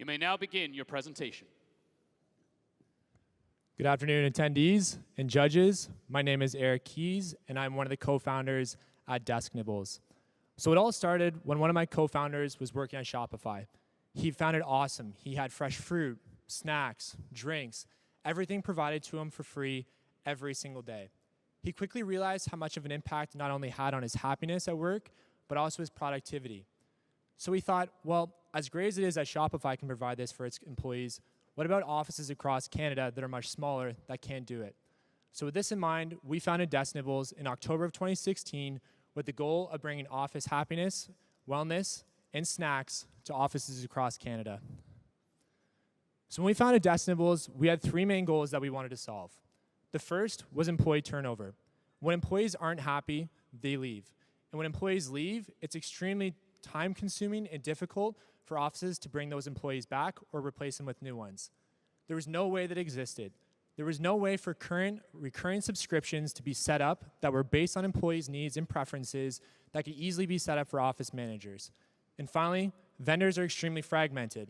You may now begin your presentation. Good afternoon, attendees and judges. My name is Eric Keys, and I'm one of the co-founders at Desk Nibbles. So it all started when one of my co-founders was working on Shopify. He found it awesome. He had fresh fruit, snacks, drinks, everything provided to him for free every single day. He quickly realized how much of an impact it not only had on his happiness at work, but also his productivity. So he thought, well, as great as it is that Shopify can provide this for its employees, what about offices across Canada that are much smaller that can't do it? So with this in mind, we founded Desk Nibbles in October of 2016 with the goal of bringing office happiness, wellness, and snacks to offices across Canada. So when we founded Desk Nibbles, we had three main goals that we wanted to solve. The first was employee turnover. When employees aren't happy, they leave. And when employees leave, it's extremely time-consuming and difficult for offices to bring those employees back or replace them with new ones. There was no way that existed. There was no way for current recurring subscriptions to be set up that were based on employees' needs and preferences that could easily be set up for office managers. And finally, vendors are extremely fragmented.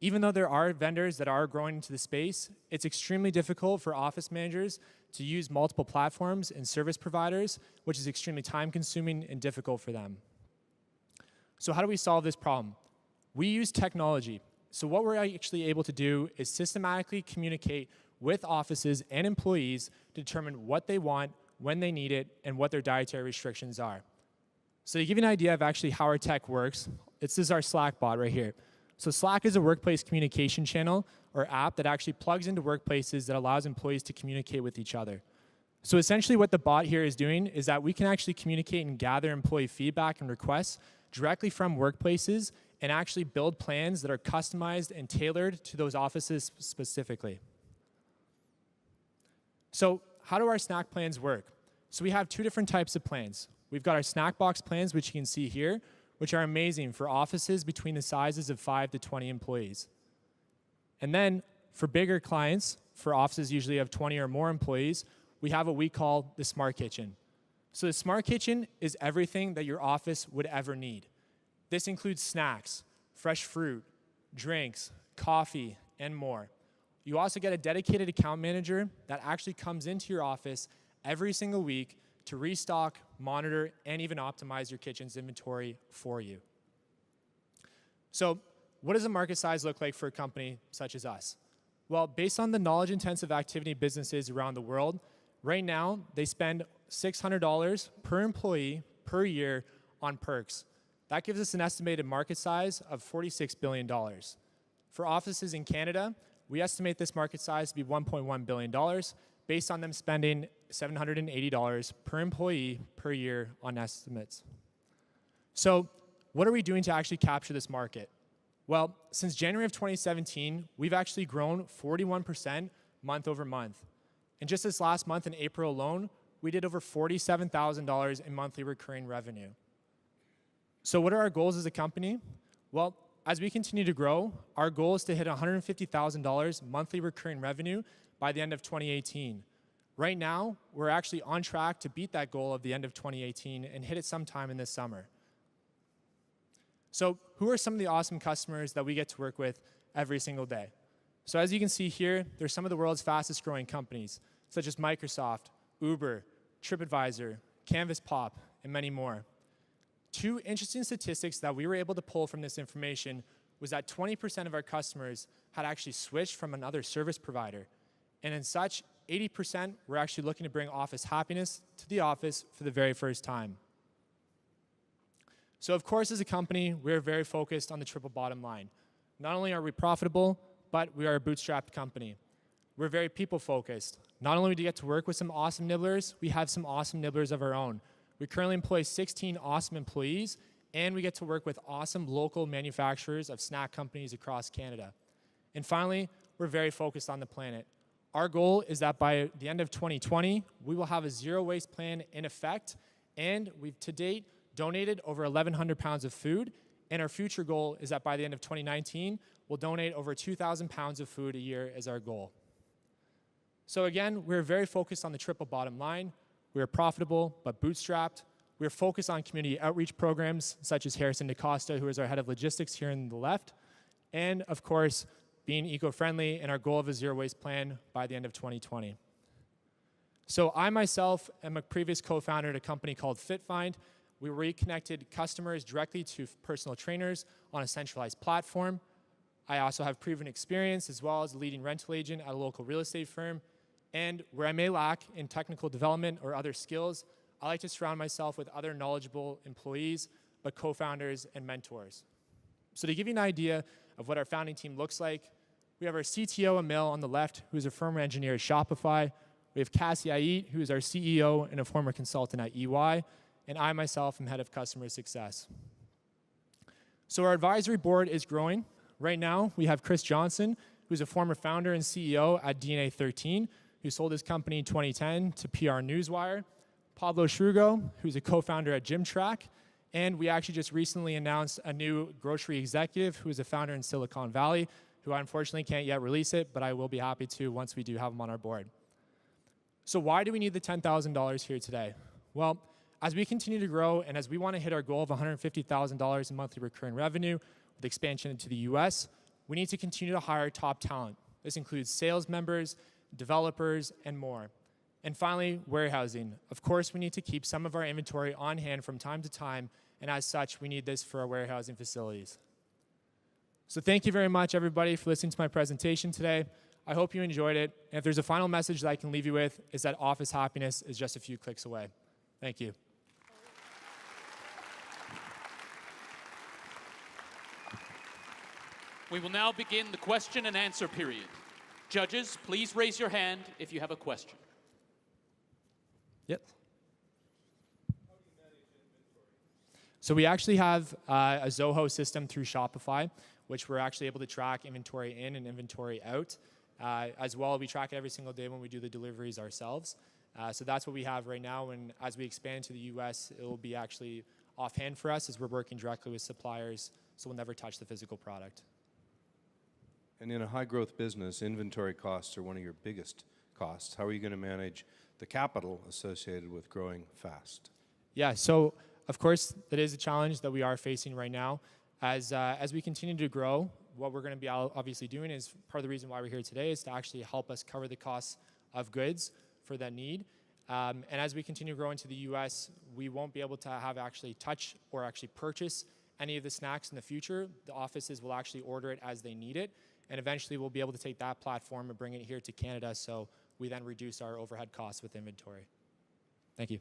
Even though there are vendors that are growing into the space, it's extremely difficult for office managers to use multiple platforms and service providers, which is extremely time-consuming and difficult for them. So how do we solve this problem? We use technology. So what we're actually able to do is systematically communicate with offices and employees to determine what they want, when they need it, and what their dietary restrictions are. So to give you an idea of actually how our tech works, this is our Slack bot right here. So Slack is a workplace communication channel or app that actually plugs into workplaces that allows employees to communicate with each other. So essentially what the bot here is doing is that we can actually communicate and gather employee feedback and requests directly from workplaces and actually build plans that are customized and tailored to those offices specifically. So how do our snack plans work? So we have two different types of plans. We've got our snack box plans, which you can see here, which are amazing for offices between the sizes of 5 to 20 employees. And then for bigger clients, for offices usually of 20 or more employees, we have what we call the Smart Kitchen. So the Smart Kitchen is everything that your office would ever need. This includes snacks, fresh fruit, drinks, coffee, and more. You also get a dedicated account manager that actually comes into your office every single week to restock, monitor, and even optimize your kitchen's inventory for you. So what does a market size look like for a company such as us? Well, based on the knowledge-intensive activity businesses around the world, right now they spend $600 per employee per year on perks. That gives us an estimated market size of $46 billion. For offices in Canada, we estimate this market size to be $1.1 billion based on them spending $780 per employee per year on estimates. So what are we doing to actually capture this market? Well, since January of 2017, we've actually grown 41% month over month. And just this last month in April alone, we did over $47,000 in monthly recurring revenue. So what are our goals as a company? Well, as we continue to grow, our goal is to hit $150,000 monthly recurring revenue by the end of 2018. Right now, we're actually on track to beat that goal of the end of 2018 and hit it sometime in this summer. So who are some of the awesome customers that we get to work with every single day? So as you can see here, there's some of the world's fastest growing companies, such as Microsoft, Uber, TripAdvisor, Canvas Pop, and many more. Two interesting statistics that we were able to pull from this information was that 20% of our customers had actually switched from another service provider. And in such, 80% were actually looking to bring office happiness to the office for the very first time. So of course, as a company, we're very focused on the triple bottom line. Not only are we profitable, but we are a bootstrapped company. We're very people-focused. Not only do we get to work with some awesome nibblers, we have some awesome nibblers of our own. We currently employ 16 awesome employees, and we get to work with awesome local manufacturers of snack companies across Canada. And finally, we're very focused on the planet. Our goal is that by the end of 2020, we will have a zero waste plan in effect, and we've to date donated over 1,100 pounds of food, and our future goal is that by the end of 2019, we'll donate over 2,000 pounds of food a year as our goal. So again, we're very focused on the triple bottom line. We are profitable, but bootstrapped. We are focused on community outreach programs, such as Harrison DaCosta, who is our head of logistics here on the left. and of course, being eco-friendly and our goal of a zero waste plan by the end of 2020. So I myself am a previous co-founder at a company called FitFind. We reconnected customers directly to personal trainers on a centralized platform. I also have proven experience as well as a leading rental agent at a local real estate firm. And where I may lack in technical development or other skills, I like to surround myself with other knowledgeable employees, but co-founders and mentors. So to give you an idea of what our founding team looks like, we have our CTO, Emil, on the left, who's a firmware engineer at Shopify. We have Cassie Ait, who is our CEO and a former consultant at EY. And I myself am head of customer success. So our advisory board is growing. Right now, we have Chris Johnson, who's a former founder and CEO at DNA 13, who sold his company in 2010 to PR Newswire. Pablo Shrugo, who's a co-founder at GymTrack. And we actually just recently announced a new grocery executive who is a founder in Silicon Valley, who I unfortunately can't yet release it, but I will be happy to once we do have him on our board. So why do we need the $10,000 here today? Well, as we continue to grow and as we want to hit our goal of $150,000 in monthly recurring revenue with expansion into the US, we need to continue to hire top talent. This includes sales members, developers, and more. And finally, warehousing. Of course, we need to keep some of our inventory on hand from time to time, and as such, we need this for our warehousing facilities. So thank you very much, everybody, for listening to my presentation today. I hope you enjoyed it. And if there's a final message that I can leave you with, is that office happiness is just a few clicks away. Thank you. We will now begin the question and answer period. Judges, please raise your hand if you have a question. Yep. So we actually have a Zoho system through Shopify, which we're actually able to track inventory in and inventory out. As well, we track it every single day when we do the deliveries ourselves. So that's what we have right now, and as we expand to the US, it will be actually offhand for us as we're working directly with suppliers, so we'll never touch the physical product. And in a high-growth business, inventory costs are one of your biggest costs. How are you going to manage the capital associated with growing fast? Yeah, so of course, that is a challenge that we are facing right now. As we continue to grow, what we're going to be obviously doing is part of the reason why we're here today is to actually help us cover the costs of goods for that need. And as we continue to grow into the US, we won't be able to have actually touch or actually purchase any of the snacks in the future. The offices will actually order it as they need it. And eventually we'll be able to take that platform and bring it here to Canada, so we then reduce our overhead costs with inventory. Thank you.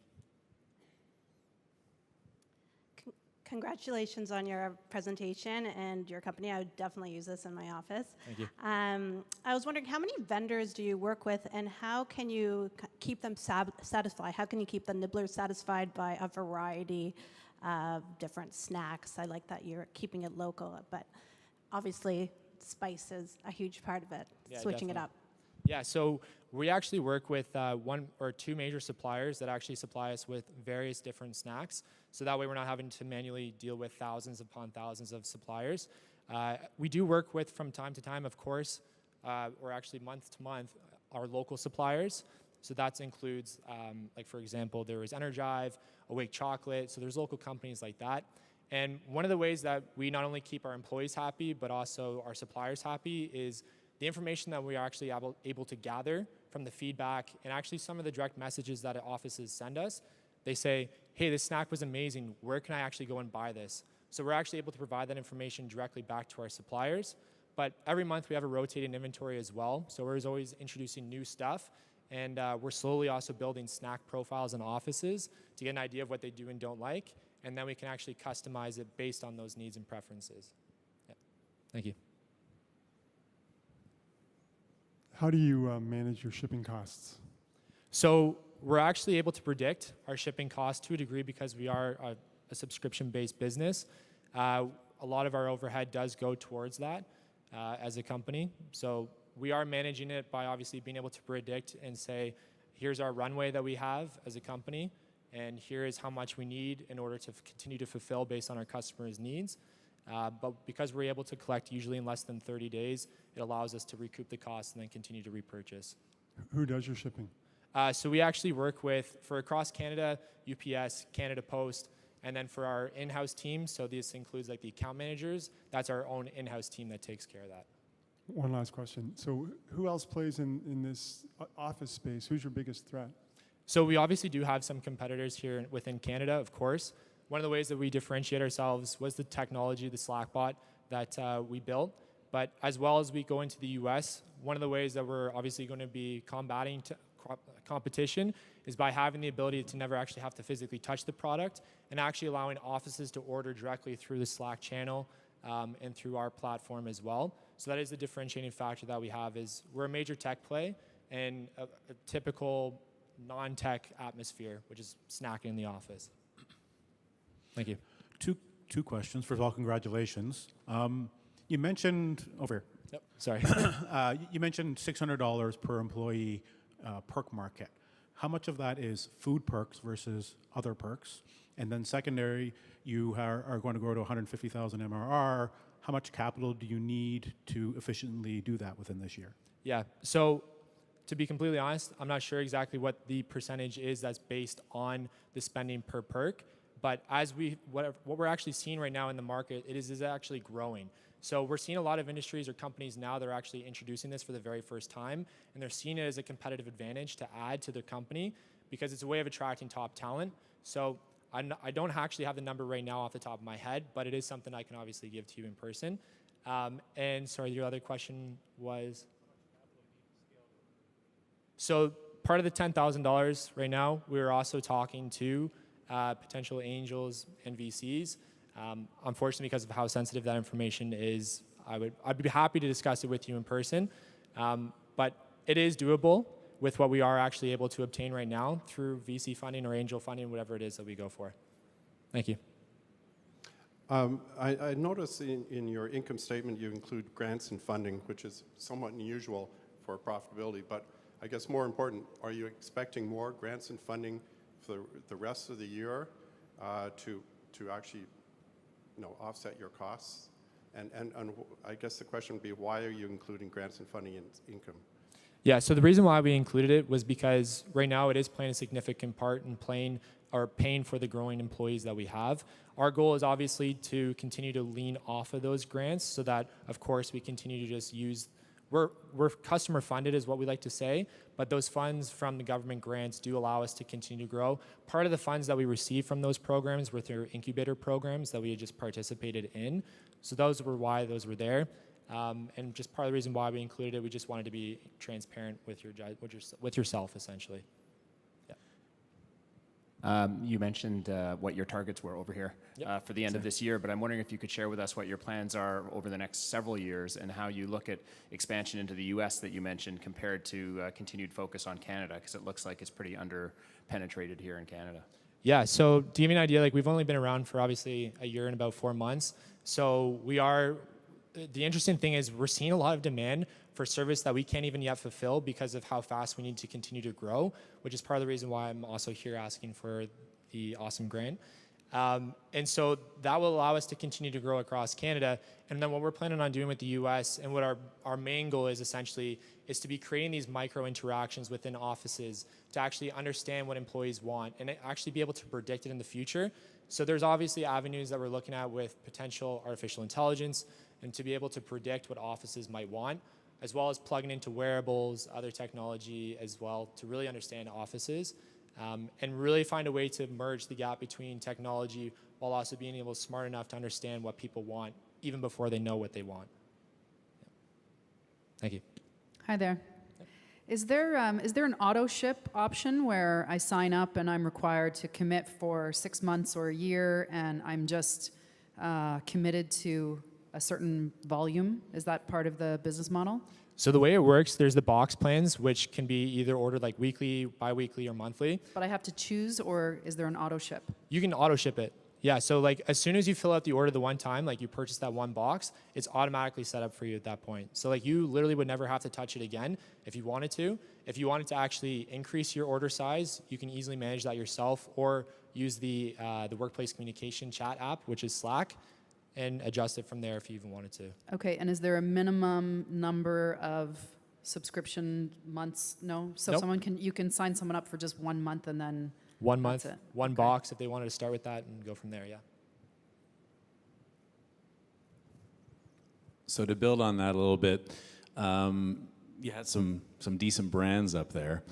Congratulations on your presentation and your company. I would definitely use this in my office. Thank you. I was wondering, how many vendors do you work with, and how can you keep them satisfied? How can you keep the nibblers satisfied by a variety of different snacks? I like that you're keeping it local, but obviously spice is a huge part of it, Yeah, switching definitely. it up. Yeah, so we actually work with one or two major suppliers that actually supply us with various different snacks. So that way we're not having to manually deal with thousands upon thousands of suppliers. We do work with, from time to time, of course, or actually month to month, our local suppliers. So that includes, like for example, there is Energive, Awake Chocolate. So there's local companies like that. And one of the ways that we not only keep our employees happy, but also our suppliers happy is the information that we are actually able to gather from the feedback and actually some of the direct messages that offices send us. They say, hey, this snack was amazing. Where can I actually go and buy this? So we're actually able to provide that information directly back to our suppliers. But every month we have a rotating inventory as well. So we're always introducing new stuff. And we're slowly also building snack profiles in offices to get an idea of what they do and don't like. And then we can actually customize it based on those needs and preferences. Yeah. Thank you. How do you manage your shipping costs? So we're actually able to predict our shipping costs to a degree because we are a subscription-based business. A lot of our overhead does go towards that as a company. So we are managing it by obviously being able to predict and say, here's our runway that we have as a company, and here is how much we need in order to continue to fulfill based on our customers' needs. But because we're able to collect usually in less than 30 days, it allows us to recoup the costs and then continue to repurchase. Who does your shipping? So we actually work with, for across Canada, UPS, Canada Post, And then for our in-house team, so this includes like the account managers, that's our own in-house team that takes care of that. One last question. So who else plays in this office space? Who's your biggest threat? So we obviously do have some competitors here within Canada, of course. One of the ways that we differentiate ourselves was the technology, the Slack bot that we built. But as well as we go into the US, one of the ways that we're obviously going to be combating competition is by having the ability to never actually have to physically touch the product and actually allowing offices to order directly through the Slack channel and through our platform as well. So that is the differentiating factor that we have is we're a major tech play and a typical non-tech atmosphere, which is snacking in the office. Thank you. Two questions. First of all, congratulations. You mentioned over here. Yep. Sorry. You mentioned $600 per employee perk market. How much of that is food perks versus other perks? And then secondary, you are going to grow to 150,000 MRR. How much capital do you need to efficiently do that within this year? Yeah. So to be completely honest, I'm not sure exactly what the percentage is that's based on the spending per perk. But as what we're actually seeing right now in the market, it is actually growing. So we're seeing a lot of industries or companies now that are actually introducing this for the very first time, and they're seeing it as a competitive advantage to add to their company because it's a way of attracting top talent. So I don't actually have the number right now off the top of my head, but it is something I can obviously give to you in person. And sorry, your other question was? So part of the $10,000 right now, we're also talking to potential angels and VCs. Unfortunately, because of how sensitive that information is, I'd be happy to discuss it with you in person. But it is doable with what we are actually able to obtain right now through VC funding or angel funding, whatever it is that we go for. Thank you. I notice in your income statement you include grants and funding, which is somewhat unusual for profitability. But I guess more important, are you expecting more grants and funding for the rest of the year to actually offset your costs? And I guess the question would be, why are you including grants and funding in income? Yeah, so the reason why we included it was because right now it is playing a significant part in paying for the growing employees that we have. Our goal is obviously to continue to lean off of those grants so that, of course, we continue to just use, we're customer funded is what we like to say, but those funds from the government grants do allow us to continue to grow. Part of the funds that we receive from those programs were through incubator programs that we had just participated in. So those were why those were there. And just part of the reason why we included it, we just wanted to be transparent with yourself, essentially. Yeah. You mentioned what your targets were over here for the end of this year, but I'm wondering if you could share with us what your plans are over the next several years and how you look at expansion into the U.S. that you mentioned compared to continued focus on Canada, because it looks like it's pretty under-penetrated here in Canada. Yeah, so to give you an idea, we've only been around for obviously a year and about 4 months. So the interesting thing is we're seeing a lot of demand for service that we can't even yet fulfill because of how fast we need to continue to grow, which is part of the reason why I'm also here asking for the awesome grant. And so that will allow us to continue to grow across Canada. And then what we're planning on doing with the US and what our main goal is essentially is to be creating these micro interactions within offices to actually understand what employees want and actually be able to predict it in the future. So there's obviously avenues that we're looking at with potential artificial intelligence and to be able to predict what offices might want, as well as plugging into wearables, other technology as well to really understand offices and really find a way to merge the gap between technology while also being able smart enough to understand what people want even before they know what they want. Yeah. Thank you. Hi there. Is there an auto ship option where I sign up and I'm required to commit for 6 months or a year and I'm just committed to a certain volume? Is that part of the business model? So the way it works, there's the box plans, which can be either ordered like weekly, bi-weekly, or monthly. But I have to choose, or is there an auto ship? You can auto ship it. Yeah, so as soon as you fill out the order the one time, you purchase that one box, it's automatically set up for you at that point. So you literally would never have to touch it again if you wanted to. If you wanted to actually increase your order size, you can easily manage that yourself or use the workplace communication chat app, which is Slack, and adjust it from there if you even wanted to. Okay, and is there a minimum number of subscription months? No? So Nope. you can sign someone up for just 1 month and then 1 month, it. one Okay. box if they wanted to start with that and go from there, yeah. So to build on that a little bit, you had some decent brands up there.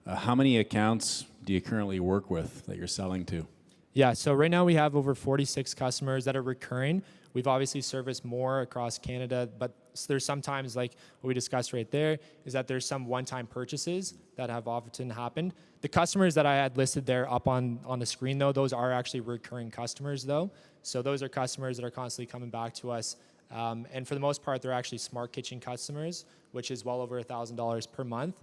How many accounts do you currently work with that you're selling to? Yeah, so right now we have over 46 customers that are recurring. We've obviously serviced more across Canada, but there's sometimes, like what we discussed right there, is that there's some one-time purchases that have often happened. The customers that I had listed there up on the screen, though, those are actually recurring customers, though. So those are customers that are constantly coming back to us. And for the most part, they're actually smart kitchen customers, which is well over $1,000 per month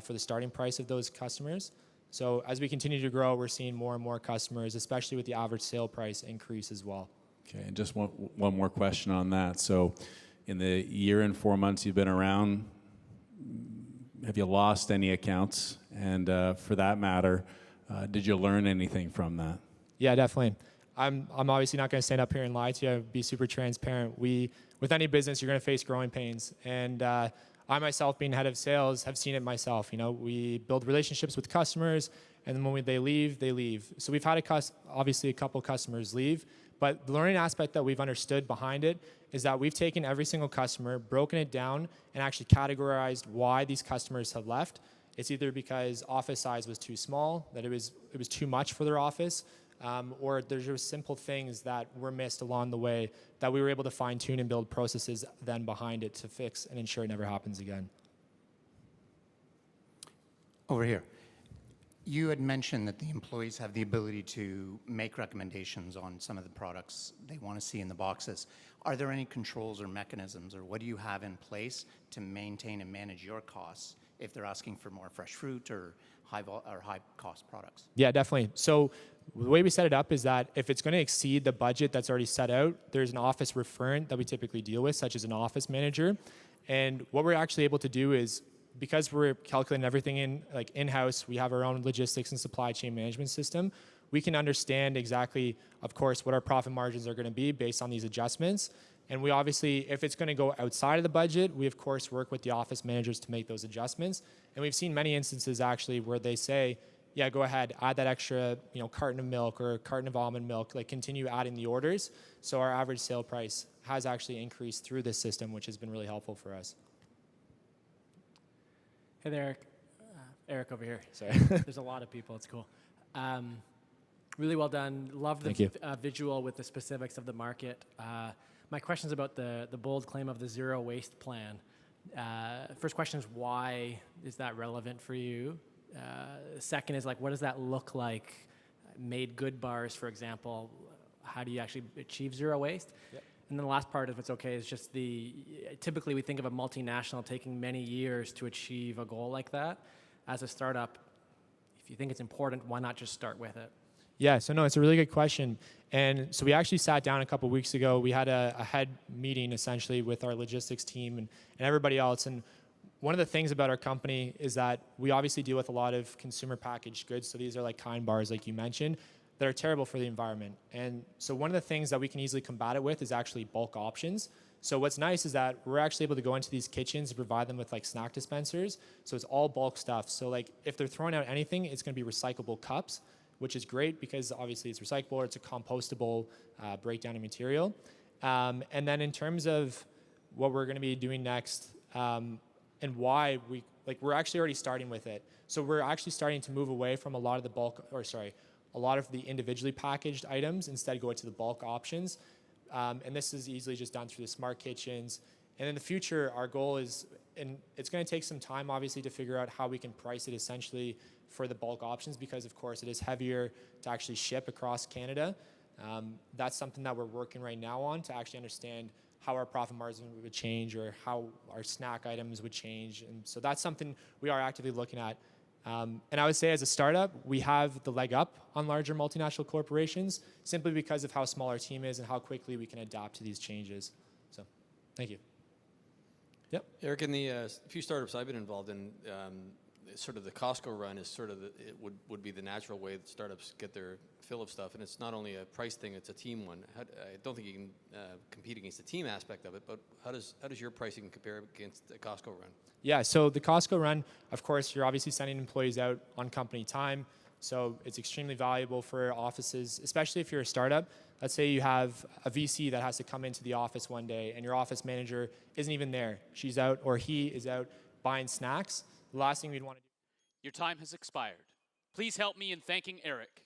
for the starting price of those customers. So as we continue to grow, we're seeing more and more customers, especially with the average sale price increase as well. Okay, and just one more question on that. So in the year and 4 months you've been around, have you lost any accounts? And for that matter, did you learn anything from that? Yeah, definitely. I'm obviously not going to stand up here and lie to you. I'll be super transparent. With any business, you're going to face growing pains. And I myself, being head of sales, have seen it myself. You know, we build relationships with customers, and then when they leave, they leave. So we've had obviously a couple customers leave, but the learning aspect that we've understood behind it is that we've taken every single customer, broken it down, and actually categorized why these customers have left. It's either because office size was too small, that it was too much for their office, or there's just simple things that were missed along the way that we were able to fine tune and build processes then behind it to fix and ensure it never happens again. Over here. You had mentioned that the employees have the ability to make recommendations on some of the products they want to see in the boxes. Are there any controls or mechanisms, or what do you have in place to maintain and manage your costs if they're asking for more fresh fruit or high cost products? Yeah, definitely. So the way we set it up is that if it's going to exceed the budget that's already set out, there's an office referent that we typically deal with, such as an office manager. And what we're actually able to do is, because we're calculating everything in-house, we have our own logistics and supply chain management system. We can understand exactly, of course, what our profit margins are going to be based on these adjustments. And we obviously, if it's going to go outside of the budget, we of course work with the office managers to make those adjustments. And we've seen many instances actually where they say, yeah, go ahead, add that extra, carton of milk or carton of almond milk, continue adding the orders. So our average sale price has actually increased through this system, which has been really helpful for us. Hey there, Eric. Eric over here. Sorry. There's a lot of people. It's cool. Really well done. Love Thank the you. visual with the specifics of the market. My question is about the bold claim of the zero waste plan. First question is, why is that relevant for you? Second is, what does that look like? Made good bars, for example. How do you actually achieve zero waste? Yep. And then the last part, if it's okay, is just typically we think of a multinational taking many years to achieve a goal like that. As a startup, if you think it's important, why not just start with it? Yeah, so no, it's a really good question. And so we actually sat down a couple of weeks ago. We had a head meeting essentially with our logistics team and everybody else. And one of the things about our company is that we obviously deal with a lot of consumer packaged goods. So these are like kind bars, like you mentioned, that are terrible for the environment. And so one of the things that we can easily combat it with is actually bulk options. So what's nice is that we're actually able to go into these kitchens and provide them with snack dispensers. So it's all bulk stuff. So if they're throwing out anything, it's going to be recyclable cups, which is great because obviously it's recyclable, or it's a compostable breakdown of material. And then in terms of what we're going to be doing next and why we're actually already starting with it. So we're actually starting to move away from a lot of the individually packaged items, instead go to the bulk options. And this is easily just done through the smart kitchens. And in the future, our goal is, and it's going to take some time, obviously, to figure out how we can price it essentially for the bulk options, because, of course, it is heavier to actually ship across Canada. That's something that we're working right now on to actually understand how our profit margin would change or how our snack items would change. And so that's something we are actively looking at. And I would say as a startup, we have the leg up on larger multinational corporations simply because of how small our team is and how quickly we can adapt to these changes. So, thank you. Yep. Eric, in the few startups I've been involved in, sort of the Costco run is sort of it would be the natural way that startups get their fill of stuff, and it's not only a price thing; it's a team one. I don't think you can compete against the team aspect of it, but how does your pricing compare against the Costco run? Yeah, so the Costco run, of course, you're obviously sending employees out on company time. So it's extremely valuable for offices, especially if you're a startup. Let's say you have a VC that has to come into the office one day and your office manager isn't even there. She's out or he is out buying snacks. The last thing we'd want to do. Your time has expired. Please help me in thanking Eric.